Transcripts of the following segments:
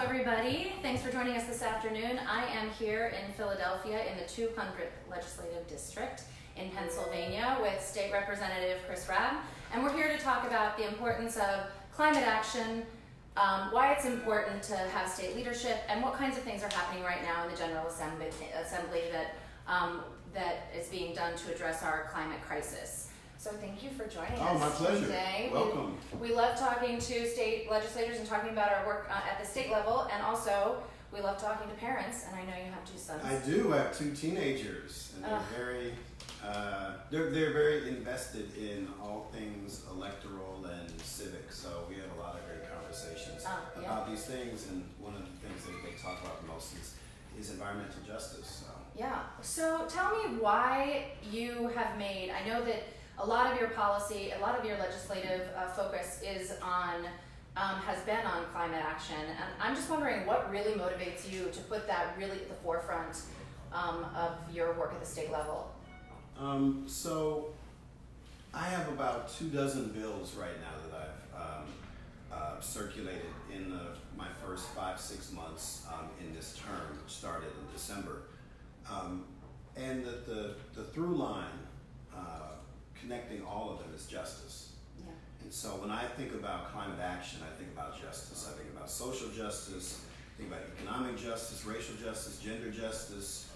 everybody. Thanks for joining us this afternoon. I am here in Philadelphia in the 200th Legislative District in Pennsylvania with State Representative Rabb, and we're here to talk about the importance of climate action, why it's important to have state leadership, and what kinds of things are happening right now in the General Assembly that is being done to address our climate crisis. So thank you for joining us my pleasure. Today. Welcome. We love talking to state legislators and talking about our work at the state level, and also we love talking to parents, and I know you have two sons. I do. I have two teenagers, and they're very invested in all things electoral and civic, so we have a lot of great conversations about these things, and one of the things that they talk about the most is environmental justice. Yeah, so tell me why you have made, I know that a lot of your policy, a lot of your legislative focus is on, has been on climate action, and I'm just wondering what really motivates you to put that really at the forefront of your work at the state level? So I have about 24 bills right now that I've circulated in my first 5-6 months in this term, which started in December. And the through line connecting all of them is justice. Yeah. And so when I think about climate action, I think about justice. I think about social justice, I think about economic justice, racial justice, gender justice,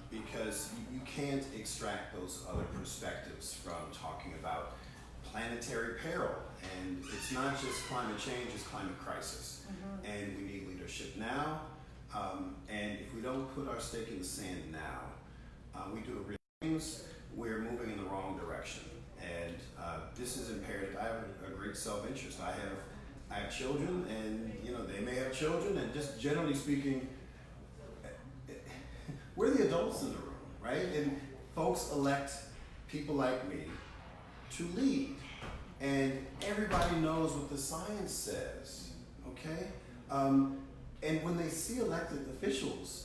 because you can't extract those other perspectives from talking about planetary peril. And it's not just climate change, it's climate crisis. Mm-hmm. And we need leadership now. And if we don't put our stake in the sand now, we do real things, we're moving in the wrong direction. And this is imperative. I have a great self-interest. I have children, and they may have children, and just generally speaking, we're the adults in the room, right? And folks elect people like me to lead. And everybody knows what the science says, okay? And when they see elected officials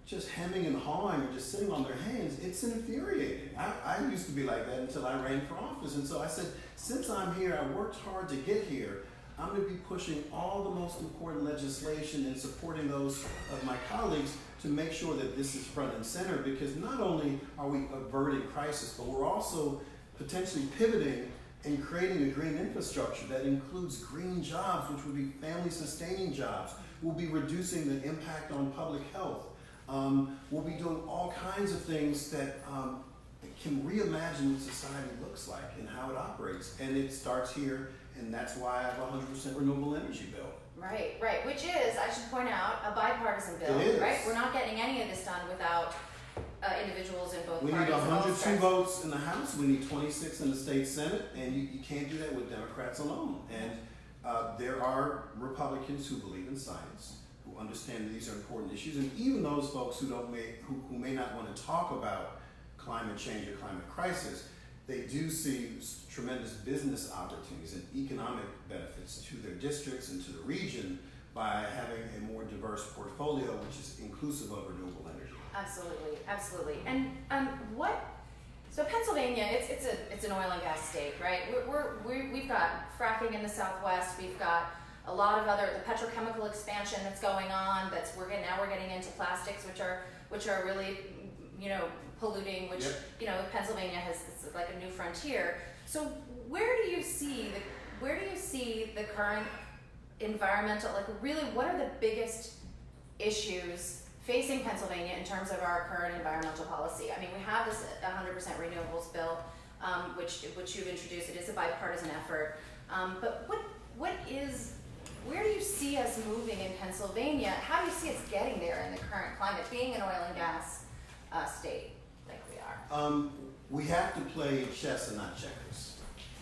just hemming and hawing or just sitting on their hands, it's infuriating. I used to be like that until I ran for office. And so I said, since I'm here, I worked hard to get here, I'm going to be pushing all the most important legislation and supporting those of my colleagues to make sure that this is front and center, because not only are we averting crisis, but we're also potentially pivoting and creating a green infrastructure that includes green jobs, which would be family-sustaining jobs. We'll be reducing the impact on public health. We'll be doing all kinds of things that can reimagine what society looks like and how it operates. And it starts here, and that's why I have a 100% renewable energy bill. Right, which is, I should point out, a bipartisan bill, it is. Right? We're not getting any of this done without individuals in both we parties. We need 102 votes in the House, we need 26 in the state Senate, and you can't do that with Democrats alone. And there are Republicans who believe in science, who understand that these are important issues, and even those folks who may not want to talk about climate change or climate crisis, they do see tremendous business opportunities and economic benefits to their districts and to the region by having a more diverse portfolio, which is inclusive of renewable energy. Absolutely. And so Pennsylvania, it's an oil and gas state, right? We've got fracking in the Southwest. We've got a lot of the petrochemical expansion that's going on. Now we're getting into plastics, which are really polluting. Which Pennsylvania it's like a new frontier. So where do you see the current environmental, really what are the biggest issues facing Pennsylvania in terms of our current environmental policy? I mean, we have this 100% renewables bill, which you've introduced. It is a bipartisan effort. But where do you see us moving in Pennsylvania? How do you see us getting there in the current climate, being an oil and gas state like we are? We have to play chess and not checkers.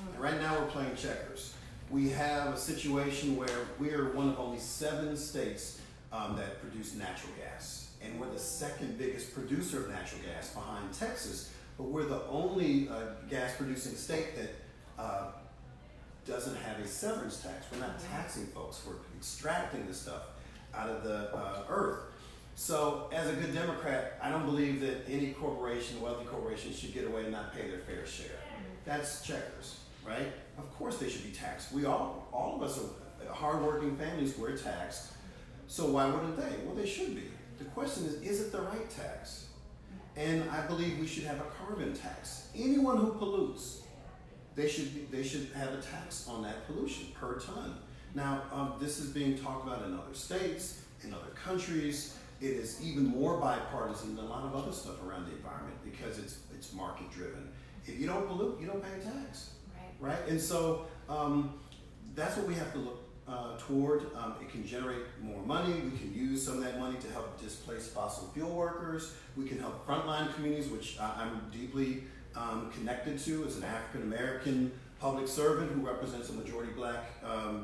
Mm-hmm. Right now we're playing checkers. We have a situation where we're one of only 7 states that produce natural gas. And we're the second biggest producer of natural gas behind Texas, but we're the only gas producing state that doesn't have a severance tax. We're not taxing folks, we're extracting the stuff out of the earth. So as a good Democrat, I don't believe that any wealthy corporation should get away and not pay their fair share. That's checkers, right? Of course they should be taxed. All of us are hardworking families, we're taxed. So why wouldn't they? Well, they should be. The question is it the right tax? And I believe we should have a carbon tax. Anyone who pollutes, they should have a tax on that pollution per ton. Now, this is being talked about in other states, in other countries. It is even more bipartisan than a lot of other stuff around the environment because it's market driven. If you don't pollute, you don't pay a tax, right? And so that's what we have to look toward. It can generate more money. We can use some of that money to help displace fossil fuel workers. We can help frontline communities, which I'm deeply connected to as an African American public servant who represents a majority black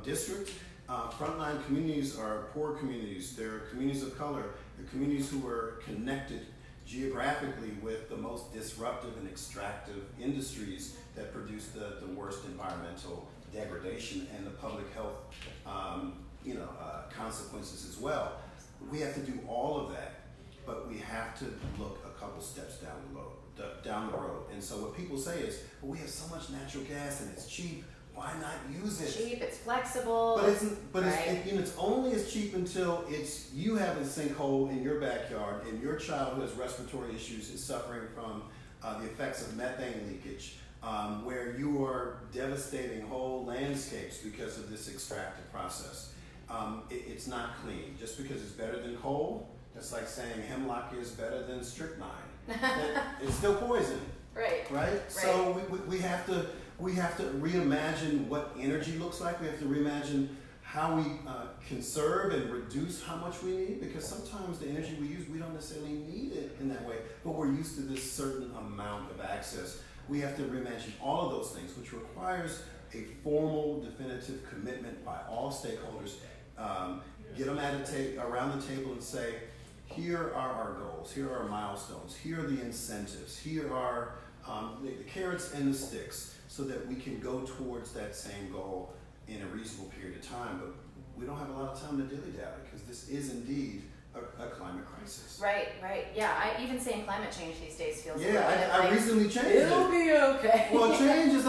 district. Frontline communities are poor communities. They're communities of color. They're communities who are connected geographically with the most disruptive and extractive industries that produce the worst environmental degradation and the public health consequences as well. We have to do all of that, but we have to look a couple steps down the road. And so what people say is, well, we have so much natural gas and it's cheap. Why not use it? Cheap, it's flexible. But it's only as cheap until you have a sinkhole in your backyard and your child who has respiratory issues is suffering from the effects of methane leakage, where you are devastating whole landscapes because of this extractive process. It's not clean. Just because it's better than coal, that's like saying hemlock is better than strychnine. It's still poison. Right? So we have to reimagine what energy looks like. We have to reimagine how we conserve and reduce how much we need, because sometimes the energy we use, we don't necessarily need it in that way, but we're used to this certain amount of access. We have to reimagine all of those things, which requires a formal, definitive commitment by all stakeholders. Get them around the table and say, here are our goals, here are our milestones, here are the incentives, here are the carrots and the sticks, so that we can go towards that same goal in a reasonable period of time. But we don't have a lot of time to dilly-dally because this is indeed a climate crisis. Right. Yeah, even saying climate change these days feels I recently changed it. It'll be okay. Well, change is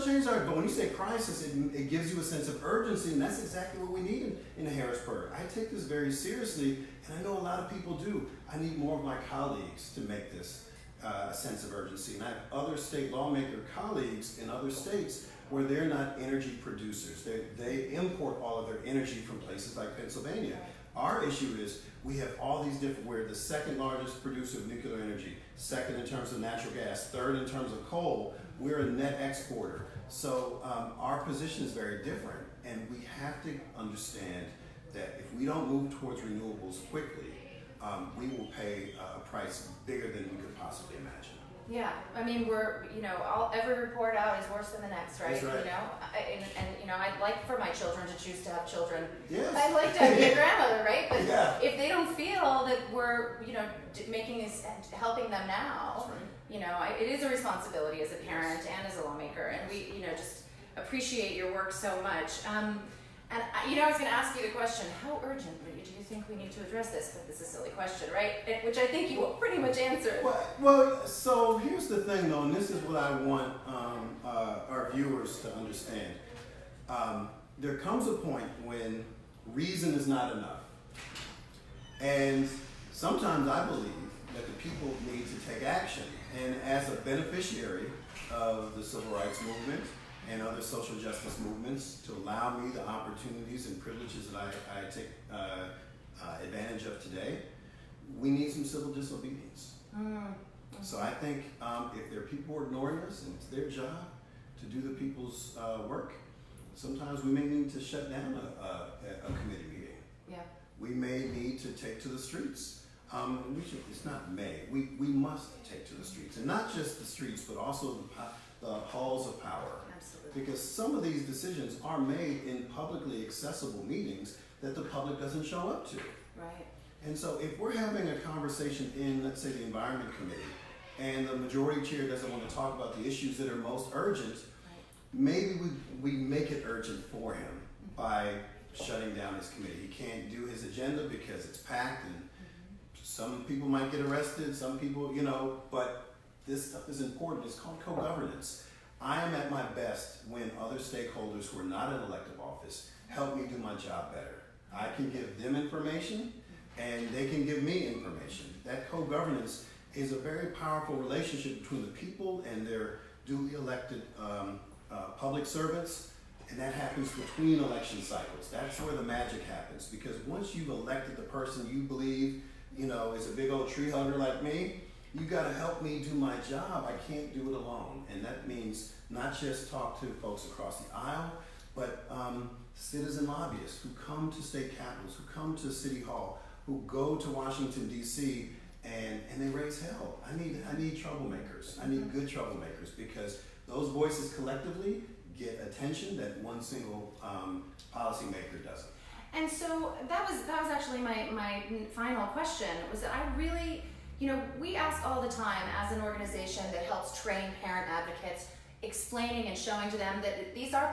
change. But when you say crisis, it gives you a sense of urgency, and that's exactly what we need in Harrisburg. I take this very seriously, and I know a lot of people do. I need more of my colleagues to make this a sense of urgency. And I have other state lawmaker colleagues in other states where they're not energy producers. They import all of their energy from places like Pennsylvania. Our issue is we have all these we're the second largest producer of nuclear energy, second in terms of natural gas, third in terms of coal. We're a net exporter. So our position is very different, and we have to understand that if we don't move towards renewables quickly, we will pay a price bigger than we could possibly imagine. Yeah, I mean, every report out is worse than the next, right? That's right. I'd like for my children to choose to have children. Yes. I'd like to be a grandmother, right? But yeah. If they don't feel that we're, making this, helping them now, right. It is a responsibility as a parent and as a lawmaker, and we, just appreciate your work so much. And I was going to ask you the question: how urgent do you think we need to address this? But this is a silly question, right? Which I think you pretty much answered. Well, so here's the thing, though, and this is what I want our viewers to understand. There comes a point when reason is not enough, and sometimes I believe that the people need to take action. And as a beneficiary of the civil rights movement and other social justice movements, to allow me the opportunities and privileges that I take advantage of today, we need some civil disobedience. So I think if there are people who are ignoring us and it's their job to do the people's work, sometimes we may need to shut down a committee meeting. Yeah. We may need to take to the streets. It's not may, we must take to the streets. And not just the streets, but also the halls of power. Absolutely. Because some of these decisions are made in publicly accessible meetings that the public doesn't show up to. Right. And so if we're having a conversation in, let's say, the Environment Committee, and the majority chair doesn't want to talk about the issues that are most urgent, maybe we make it urgent for him by shutting down his committee. He can't do his agenda because it's packed, and some people might get arrested, some people, but this stuff is important. It's called co-governance. I am at my best when other stakeholders who are not in elective office help me do my job better. I can give them information and they can give me information. That co-governance is a very powerful relationship between the people and their duly elected public servants, and that happens between election cycles. That's where the magic happens, because once you've elected the person you believe, is a big old tree hugger like me, you gotta help me do my job. I can't do it alone. And that means not just talk to folks across the aisle, but citizen lobbyists who come to state capitals, who come to City Hall, who go to Washington, D.C., and they raise hell. I need troublemakers. I need good troublemakers, because those voices collectively get attention that one single policymaker doesn't. And so that was actually my final question, was that I really, we ask all the time as an organization that helps train parent advocates, explaining and showing to them that these are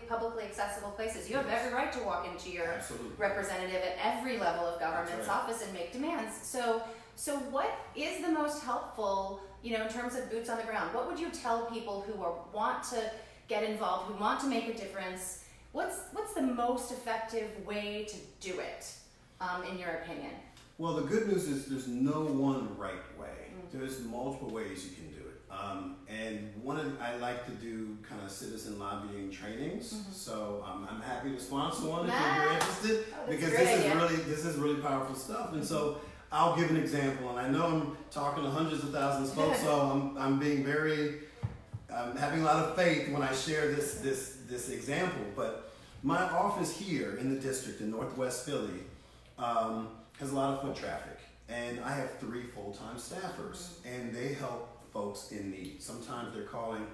publicly accessible places. You have every right to walk into your Absolutely. Representative at every level of government's right. office and make demands. So what is the most helpful, in terms of boots on the ground? What would you tell people who want to get involved, who want to make a difference? What's the most effective way to do it, in your opinion? Well, the good news is there's no one right way. There's multiple ways you can do it. And I like to do kind of citizen lobbying trainings. So I'm happy to sponsor one if you're interested, because this is really powerful stuff. And so I'll give an example, and I know I'm talking to hundreds of thousands of folks, so I'm being I'm having a lot of faith when I share this example. But my office here in the district in Northwest Philly has a lot of foot traffic, and I have 3 full-time staffers, and they help folks in need. Sometimes they're calling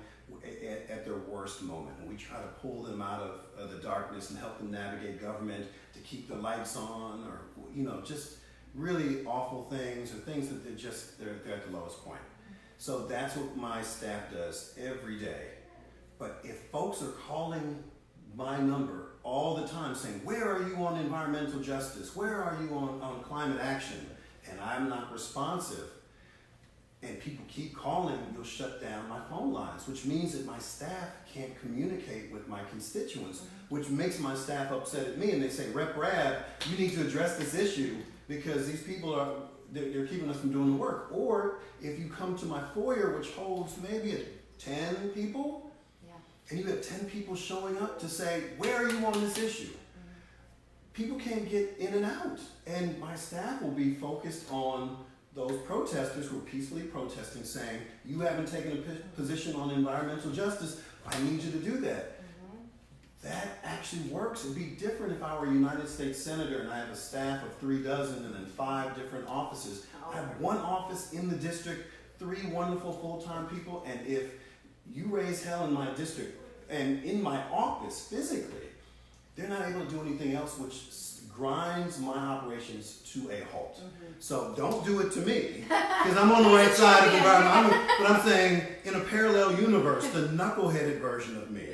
at their worst moment, and we try to pull them out of the darkness and help them navigate government, to keep the lights on, or just really awful things, or things that they're at the lowest point. So that's what my staff does every day. But if folks are calling my number all the time saying, where are you on environmental justice? Where are you on climate action? And I'm not responsive, and people keep calling, you'll shut down my phone lines, which means that my staff can't communicate with my constituents, which makes my staff upset at me, and they say, Rep. Rabb, you need to address this issue, because these people they're keeping us from doing the work. Or if you come to my foyer, which holds maybe 10 people, and you have 10 people showing up to say, where are you on this issue? People can't get in and out. And my staff will be focused on those protesters who are peacefully protesting, saying, you haven't taken a position on environmental justice, I need you to do that. That actually works. It'd be different if I were a United States Senator and I have a staff of 36 and then 5 different offices. I have one office in the district, 3 wonderful full-time people, and if you raise hell in my district and in my office physically, they're not able to do anything else, which grinds my operations to a halt. So don't do it to me, because I'm on the right side of the environment. But I'm saying, in a parallel universe, the knuckleheaded version of me,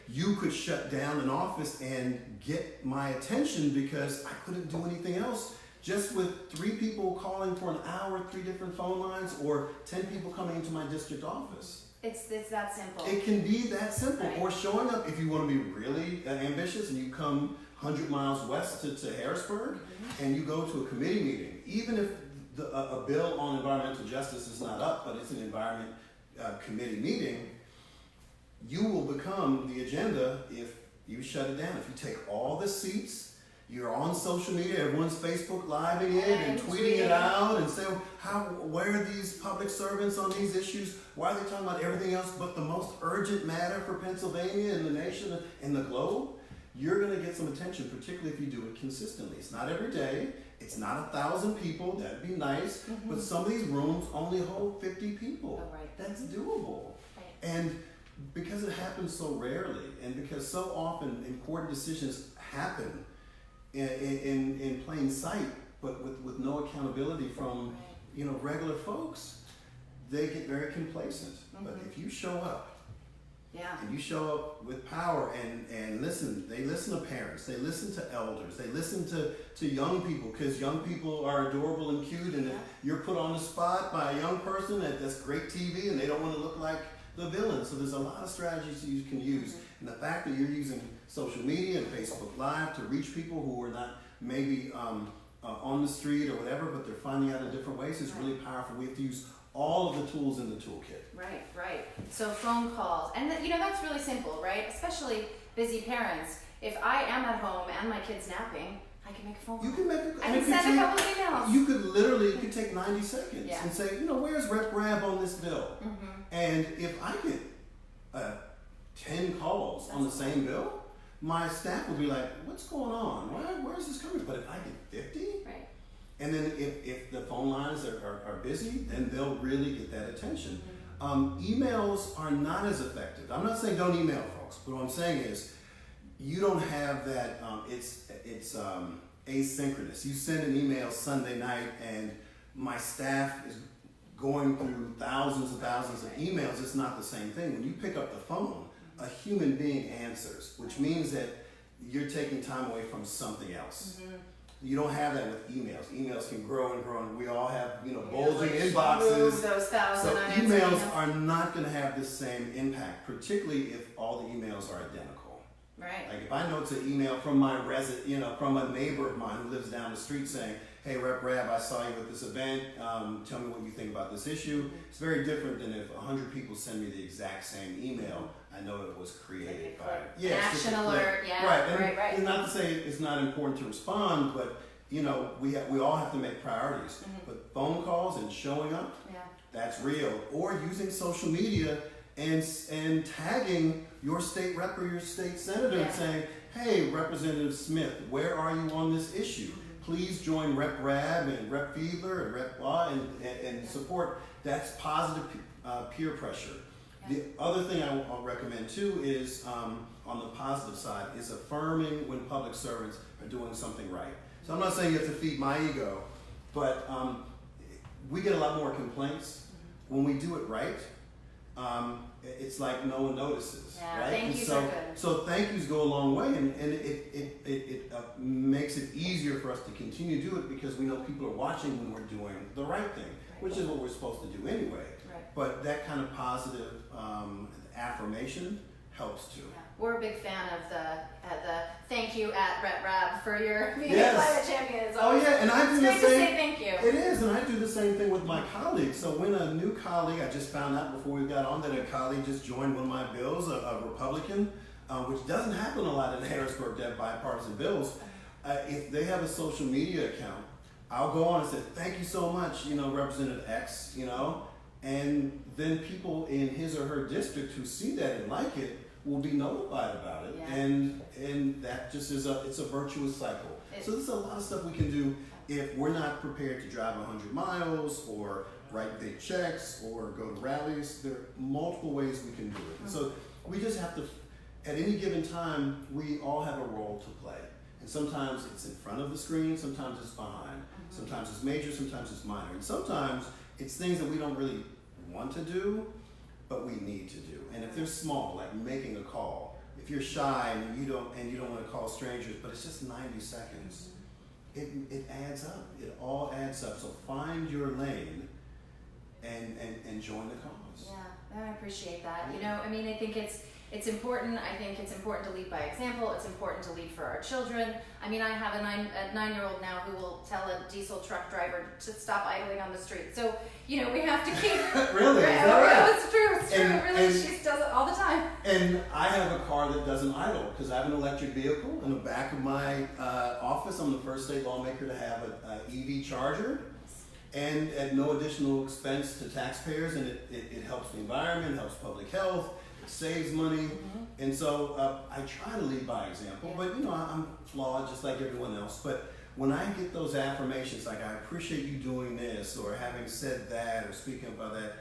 you could shut down an office and get my attention because I couldn't do anything else. Just with 3 people calling for an hour, 3 different phone lines, or 10 people coming into my district office. It's that simple. It can be that simple. Right. Or showing up, if you want to be really ambitious and you come 100 miles west to Harrisburg, and you go to a committee meeting, even if a bill on environmental justice is not up, but it's an environment committee meeting, you will become the agenda if you shut it down. If you take all the seats, you're on social media, everyone's Facebook living it and tweeting it out and saying, where are these public servants on these issues? Why are they talking about everything else but the most urgent matter for Pennsylvania and the nation and the globe? You're going to get some attention, particularly if you do it consistently. It's not every day. It's not 1,000 people. That'd be nice. But some of these rooms only hold 50 people. Oh, right. That's doable. Right. And because it happens so rarely, and because so often important decisions happen in plain sight, but with no accountability from regular folks, they get very complacent. But if you show up, and you show up with power and listen, they listen to parents, they listen to elders, they listen to young people, because young people are adorable and cute, and if you're put on the spot by a young person that's great TV and they don't want to look like the villain. So there's a lot of strategies you can use. And the fact that you're using social media and Facebook Live to reach people who are not maybe on the street or whatever, but they're finding out in different ways is really powerful. We have to use all of the tools in the toolkit. Right. So phone calls, and that's really simple, right? Especially busy parents. If I am at home and my kid's napping, I can make a phone call. You can make I can send a couple of emails. You could literally, it could take 90 seconds Yeah. and say, where's Rep Rabb on this bill? Mm-hmm. And if I get 10 calls on the same bill, my staff will be like, what's going on? Where is this coming from? But if I get 50, Right. and then if the phone lines are busy, then they'll really get that attention. Emails are not as effective. I'm not saying don't email folks, but what I'm saying is you don't have that, it's asynchronous. You send an email Sunday night and my staff is going through thousands and thousands of emails. It's not the same thing. When you pick up the phone, a human being answers, which means that you're taking time away from something else. Mm-hmm. You don't have that with emails. Emails can grow and grow, and we all have bulging Like, inboxes. move those thousand So unanswered emails are not going to have the same impact, particularly if all the emails are identical. Right. Like if I know it's an email from my from a neighbor of mine who lives down the street saying, "Hey, Rep Rabb, I saw you at this event. Tell me what you think about this issue." It's very different than if 100 people send me the exact same email. I know it was created by An action alert. Yeah. Right. Right. And not to say it's not important to respond, but we all have to make priorities. But phone calls and showing up, that's real. Or using social media and tagging your state rep or your state senator and saying, "Hey, Representative Smith, where are you on this issue? Please join Rep Rabb and Rep Fiedler and Rep Law and support." That's positive peer pressure. The other thing I'll recommend too is on the positive side is affirming when public servants are doing something right. So I'm not saying you have to feed my ego, but we get a lot more complaints when we do it right. It's like no one notices, right? Thank yous are good. So thank yous go a long way, and it makes it easier for us to continue to do it because we know people are watching when we're doing the right thing, which is what we're supposed to do anyway. Right. But that kind of positive affirmation helps too. Yeah. We're a big fan of the thank you at Rep Rabb for your being Yes. a climate champion. It's Oh yeah, and I do it's the great same. to say thank you. It is, and I do the same thing with my colleagues. So when a new colleague, I just found out before we got on that a colleague just joined one of my bills, a Republican, which doesn't happen a lot in Harrisburg to have bipartisan bills. If they have a social media account, I'll go on and say, "Thank you so much, Representative X," and then people in his or her district who see that and like it will be notified about it, Yeah. and that just is it's a virtuous cycle. So there's a lot of stuff we can do if we're not prepared to drive 100 miles or write big checks or go to rallies. There are multiple ways we can do it. And so we just have to, at any given time, we all have a role to play. And sometimes it's in front of the screen, sometimes it's behind, sometimes it's major, sometimes it's minor, and sometimes it's things that we don't really want to do, but we need to do. And if they're small, like making a call, if you're shy and you don't want to call strangers, but it's just 90 seconds, it adds up. It all adds up. So find your lane and join the cause. Yeah, I appreciate that. I think it's important. I think it's important to lead by example. It's important to lead for our children. I have a 9-year-old now who will tell a diesel truck driver to stop idling on the street. So, we have to keep... Really? Is that right? It's true. It's true. She does it all the time. And I have a car that doesn't idle because I have an electric vehicle in the back of my office. I'm the first state lawmaker to have an EV charger. And at no additional expense to taxpayers, and it helps the environment, helps public health, it saves money, and so I try to lead by example, but I'm flawed just like everyone else. But when I get those affirmations, like I appreciate you doing this, or having said that, or speaking about that,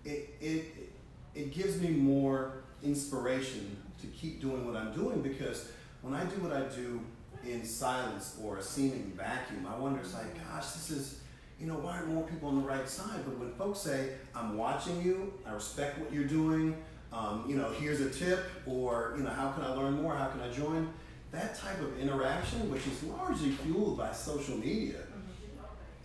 it gives me more inspiration to keep doing what I'm doing, because when I do what I do in silence or a seeming vacuum, I wonder, it's like, gosh, this is... why aren't more people on the right side? But when folks say, "I'm watching you, I respect what you're doing, here's a tip," or, "How can I learn more? How can I join?" That type of interaction, which is largely fueled by social media,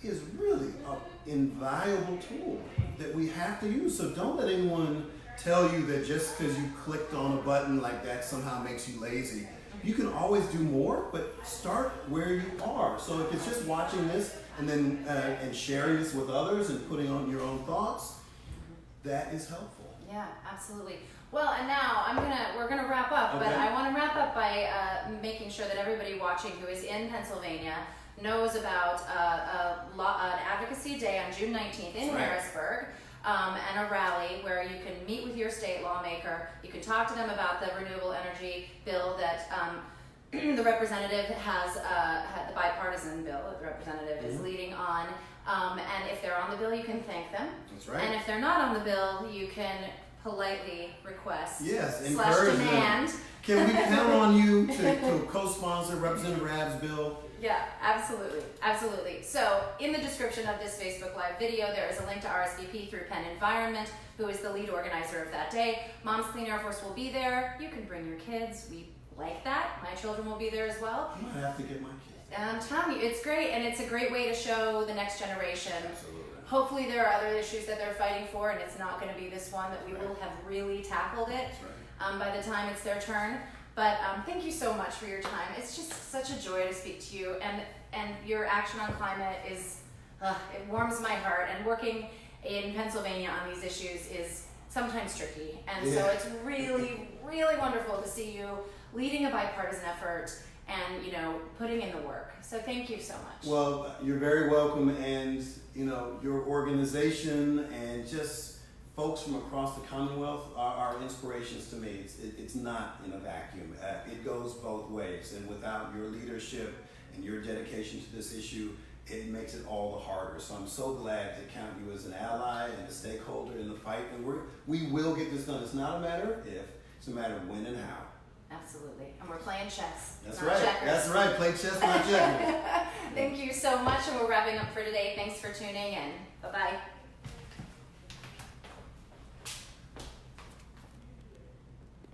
is really an invaluable tool that we have to use. So don't let anyone tell you that just because you clicked on a button like that somehow makes you lazy. You can always do more, but start where you are. So if it's just watching this and then and sharing this with others and putting on your own thoughts, that is helpful. Yeah, absolutely. Well, and now we're gonna wrap up, but I want to wrap up by making sure that everybody watching who is in Pennsylvania knows about an advocacy day on June 19th in Harrisburg. And a rally where you can meet with your state lawmaker. You can talk to them about the renewable energy bill that the representative has, the bipartisan bill that the representative is leading on. And if they're on the bill, you can thank them. That's right. And if they're not on the bill, you can politely request / encourage demand. Them. Can we count on you to co-sponsor Representative Rabb's bill? Yeah, absolutely, absolutely. So in the description of this Facebook Live video, there is a link to RSVP through Penn Environment, who is the lead organizer of that day. Mom's Clean Air Force will be there. You can bring your kids. We like that. My children will be there as well. I might have to get my kids. I'm telling you, it's great, and it's a great way to show the next generation. Absolutely. Hopefully there are other issues that they're fighting for, and it's not going to be this one, that we will have really tackled it by the time it's their turn. But thank you so much for your time. It's just such a joy to speak to you, and your action on climate is, it warms my heart. And working in Pennsylvania on these issues is sometimes tricky. And so it's really, really wonderful to see you leading a bipartisan effort and, putting in the work. So thank you so much. Well, you're very welcome, and, your organization and just folks from across the Commonwealth are inspirations to me. It's not in a vacuum. It goes both ways, and without your leadership and your dedication to this issue, it makes it all the harder. So I'm so glad to count you as an ally and a stakeholder in the fight, and we will get this done. It's not a matter of if, it's a matter of when and how. Absolutely. And we're playing chess. That's not right. checkers. That's right. Play chess, not checkers. Thank you so much, and we're wrapping up for today. Thanks for tuning in. Bye-bye.